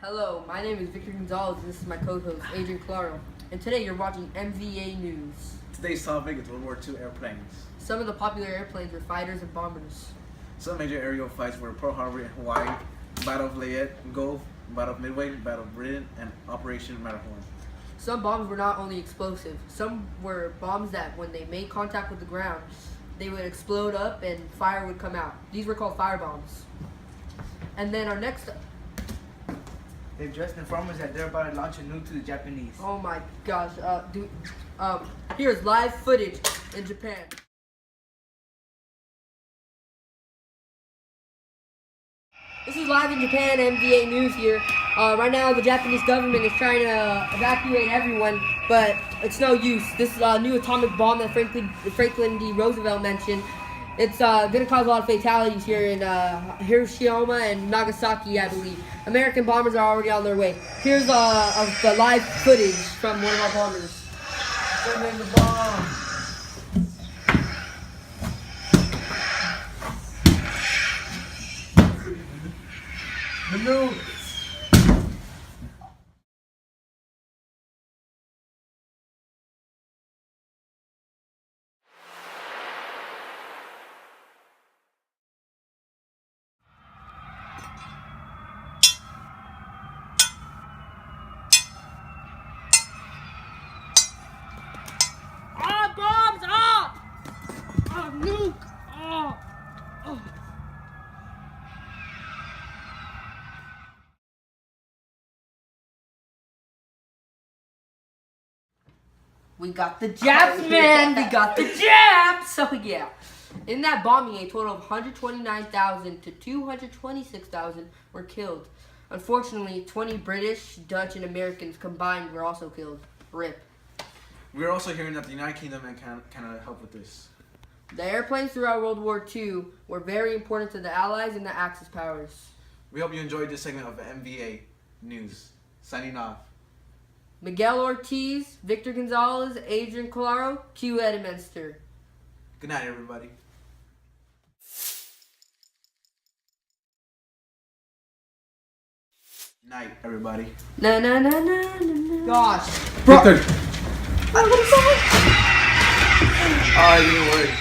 Hello, my name is Victor Gonzalez and this is my co-host Adrian Claro. And today you're watching MVA News. Today's topic is World War II airplanes. Some of the popular airplanes were fighters and bombers. Some major aerial fights were Pearl Harbor in Hawaii, Battle of Leyte, Gulf, Battle of Midway, Battle of Britain, and Operation Matterhorn. Some bombs were not only explosive, some were bombs that when they made contact with the ground, they would explode up and fire would come out. These were called fire bombs. And then our next... They've just informed us that they're about to launch a nuke to the Japanese. Oh my gosh, here's live footage in Japan. This is live in Japan, MVA News here. Right now, the Japanese government is trying to evacuate everyone, but it's no use. This new atomic bomb that Franklin D. Roosevelt mentioned, it's going to cause a lot of fatalities here in Hiroshima and Nagasaki, I believe. American bombers are already on their way. Here's the live footage from one of our bombers. Send in the bomb. The nuke. Bombs! Nuke! We got the Japs, man! We got the Japs! So yeah. In that bombing, a total of 129,000 to 226,000 were killed. Unfortunately, 20 British, Dutch, and Americans combined were also killed. RIP. We're also hearing that the United Kingdom and Canada helped with this. The airplanes throughout World War II were very important to the Allies and the Axis powers. We hope you enjoyed this segment of the MVA News. Signing off. Miguel Ortiz, Victor Gonzalez, Adrian Claro, Q. Edminster. Good night, everybody. Night, everybody. Na na na na na na. Gosh. Victor! Oh, it didn't work.